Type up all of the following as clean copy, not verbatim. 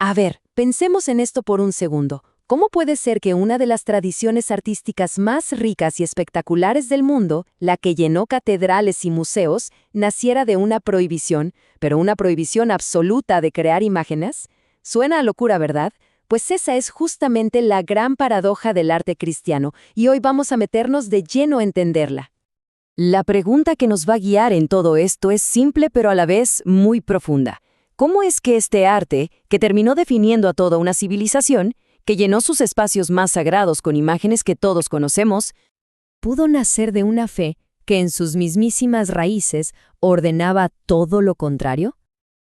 A ver, pensemos en esto por un segundo. ¿Cómo puede ser que una de las tradiciones artísticas más ricas y espectaculares del mundo, la que llenó catedrales y museos, naciera de una prohibición, pero una prohibición absoluta de crear imágenes? Suena a locura, ¿verdad? Pues esa es justamente la gran paradoja del arte cristiano, y hoy vamos a meternos de lleno a entenderla. La pregunta que nos va a guiar en todo esto es simple pero a la vez muy profunda. ¿Cómo es que este arte, que terminó definiendo a toda una civilización, que llenó sus espacios más sagrados con imágenes que todos conocemos, pudo nacer de una fe que en sus mismísimas raíces ordenaba todo lo contrario?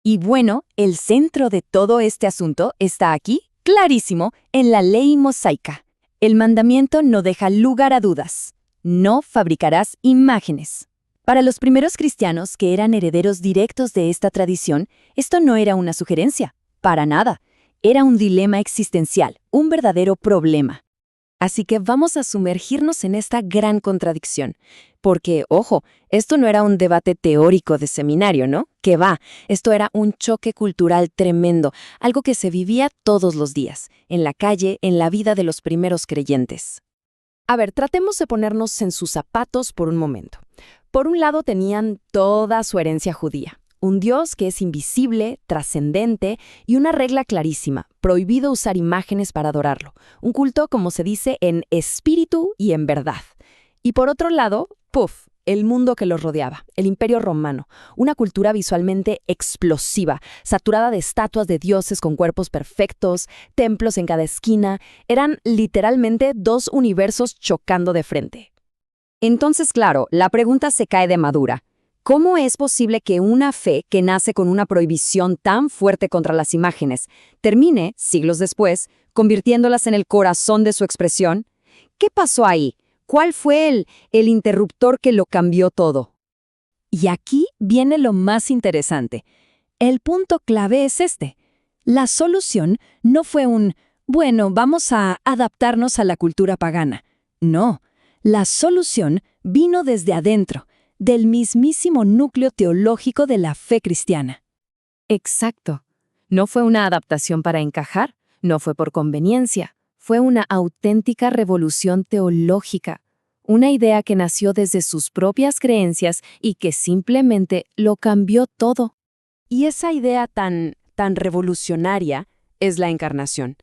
Y bueno, el centro de todo este asunto está aquí, clarísimo, en la ley mosaica. El mandamiento no deja lugar a dudas. No fabricarás imágenes. Para los primeros cristianos que eran herederos directos de esta tradición, esto no era una sugerencia, para nada. Era un dilema existencial, un verdadero problema. Así que vamos a sumergirnos en esta gran contradicción. Porque, ojo, esto no era un debate teórico de seminario, ¿no? Que va, esto era un choque cultural tremendo, algo que se vivía todos los días, en la calle, en la vida de los primeros creyentes. A ver, tratemos de ponernos en sus zapatos por un momento. Por un lado tenían toda su herencia judía. Un Dios que es invisible, trascendente y una regla clarísima, prohibido usar imágenes para adorarlo. Un culto, como se dice, en espíritu y en verdad. Y por otro lado, el mundo que los rodeaba, el Imperio Romano, una cultura visualmente explosiva, saturada de estatuas de dioses con cuerpos perfectos, templos en cada esquina, eran literalmente dos universos chocando de frente. Entonces, claro, la pregunta se cae de madura. ¿Cómo es posible que una fe que nace con una prohibición tan fuerte contra las imágenes termine, siglos después, convirtiéndolas en el corazón de su expresión? ¿Qué pasó ahí? ¿Cuál fue el interruptor que lo cambió todo? Y aquí viene lo más interesante. El punto clave es este. La solución no fue bueno, vamos a adaptarnos a la cultura pagana. No, la solución vino desde adentro, del mismísimo núcleo teológico de la fe cristiana. Exacto. No fue una adaptación para encajar, no fue por conveniencia, fue una auténtica revolución teológica, una idea que nació desde sus propias creencias y que simplemente lo cambió todo. Y esa idea tan revolucionaria es la encarnación.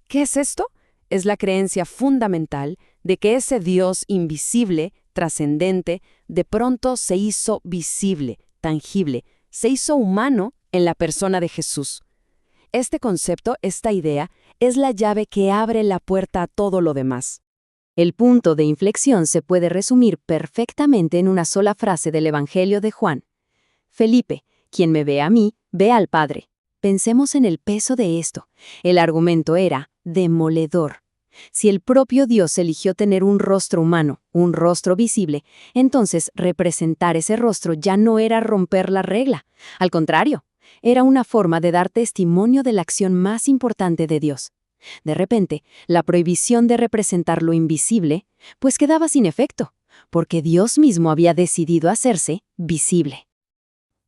¿Qué es esto? Es la creencia fundamental de que ese Dios invisible, trascendente, de pronto se hizo visible, tangible, se hizo humano en la persona de Jesús. Este concepto, esta idea, es la llave que abre la puerta a todo lo demás. El punto de inflexión se puede resumir perfectamente en una sola frase del Evangelio de Juan. Felipe, quien me ve a mí, ve al Padre. Pensemos en el peso de esto. El argumento era demoledor. Si el propio Dios eligió tener un rostro humano, un rostro visible, entonces representar ese rostro ya no era romper la regla. Al contrario, era una forma de dar testimonio de la acción más importante de Dios. De repente, la prohibición de representar lo invisible, pues quedaba sin efecto, porque Dios mismo había decidido hacerse visible.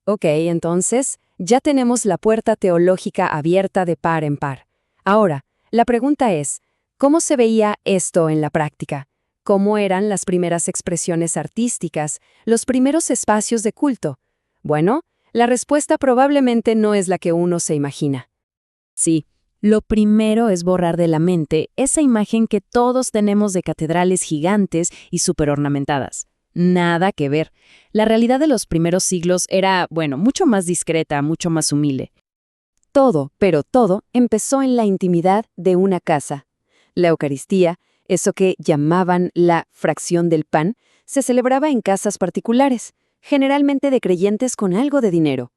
Ok, entonces, ya tenemos la puerta teológica abierta de par en par. Ahora, la pregunta es, ¿cómo se veía esto en la práctica? ¿Cómo eran las primeras expresiones artísticas, los primeros espacios de culto? Bueno, la respuesta probablemente no es la que uno se imagina. Sí, lo primero es borrar de la mente esa imagen que todos tenemos de catedrales gigantes y superornamentadas. Nada que ver. La realidad de los primeros siglos era, mucho más discreta, mucho más humilde. Todo, pero todo, empezó en la intimidad de una casa. La Eucaristía, eso que llamaban la fracción del pan, se celebraba en casas particulares, generalmente de creyentes con algo de dinero.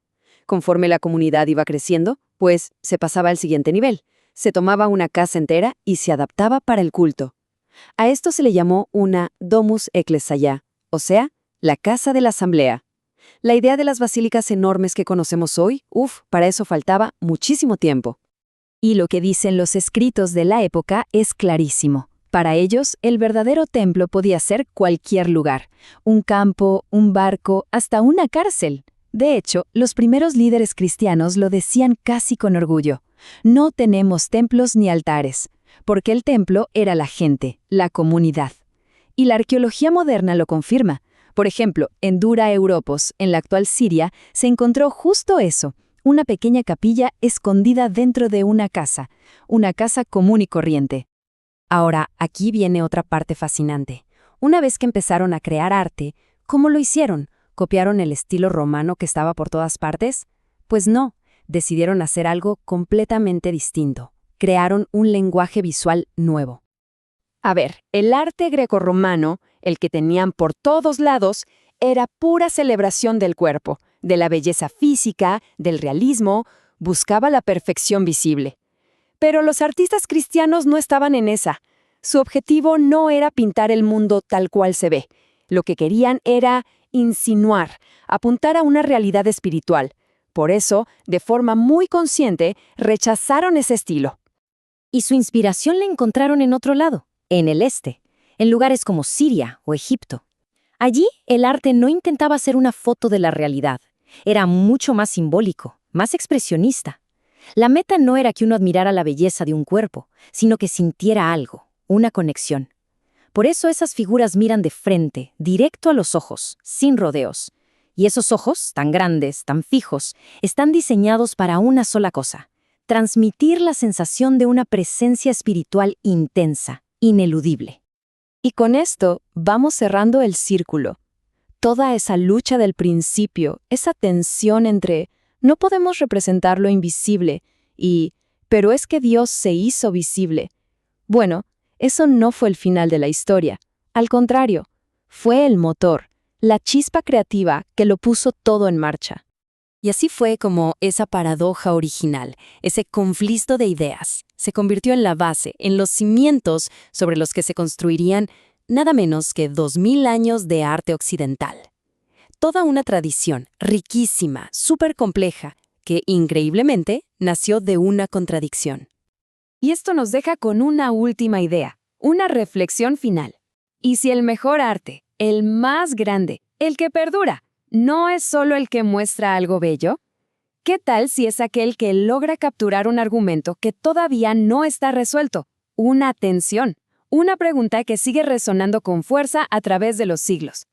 Conforme la comunidad iba creciendo, pues se pasaba al siguiente nivel. Se tomaba una casa entera y se adaptaba para el culto. A esto se le llamó una domus ecclesiae, o sea, la casa de la asamblea. La idea de las basílicas enormes que conocemos hoy, para eso faltaba muchísimo tiempo. Y lo que dicen los escritos de la época es clarísimo. Para ellos, el verdadero templo podía ser cualquier lugar. Un campo, un barco, hasta una cárcel. De hecho, los primeros líderes cristianos lo decían casi con orgullo. No tenemos templos ni altares, porque el templo era la gente, la comunidad. Y la arqueología moderna lo confirma. Por ejemplo, en Dura Europos, en la actual Siria, se encontró justo eso, una pequeña capilla escondida dentro de una casa común y corriente. Ahora, aquí viene otra parte fascinante. Una vez que empezaron a crear arte, ¿cómo lo hicieron? ¿Copiaron el estilo romano que estaba por todas partes? Pues no, decidieron hacer algo completamente distinto. Crearon un lenguaje visual nuevo. A ver, el arte grecorromano, el que tenían por todos lados, era pura celebración del cuerpo, de la belleza física, del realismo, buscaba la perfección visible. Pero los artistas cristianos no estaban en esa. Su objetivo no era pintar el mundo tal cual se ve. Lo que querían era insinuar, apuntar a una realidad espiritual. Por eso, de forma muy consciente, rechazaron ese estilo. Y su inspiración la encontraron en otro lado, en el este, en lugares como Siria o Egipto. Allí, el arte no intentaba hacer una foto de la realidad. Era mucho más simbólico, más expresionista. La meta no era que uno admirara la belleza de un cuerpo, sino que sintiera algo, una conexión. Por eso esas figuras miran de frente, directo a los ojos, sin rodeos. Y esos ojos, tan grandes, tan fijos, están diseñados para una sola cosa: transmitir la sensación de una presencia espiritual intensa, ineludible. Y con esto vamos cerrando el círculo. Toda esa lucha del principio, esa tensión entre no podemos representar lo invisible pero es que Dios se hizo visible. Bueno, eso no fue el final de la historia. Al contrario, fue el motor, la chispa creativa que lo puso todo en marcha. Y así fue como esa paradoja original, ese conflicto de ideas, se convirtió en la base, en los cimientos sobre los que se construirían nada menos que 2000 años de arte occidental. Toda una tradición riquísima, súper compleja, que increíblemente nació de una contradicción. Y esto nos deja con una última idea, una reflexión final. ¿Y si el mejor arte, el más grande, el que perdura, no es solo el que muestra algo bello? ¿Qué tal si es aquel que logra capturar un argumento que todavía no está resuelto? Una tensión, una pregunta que sigue resonando con fuerza a través de los siglos.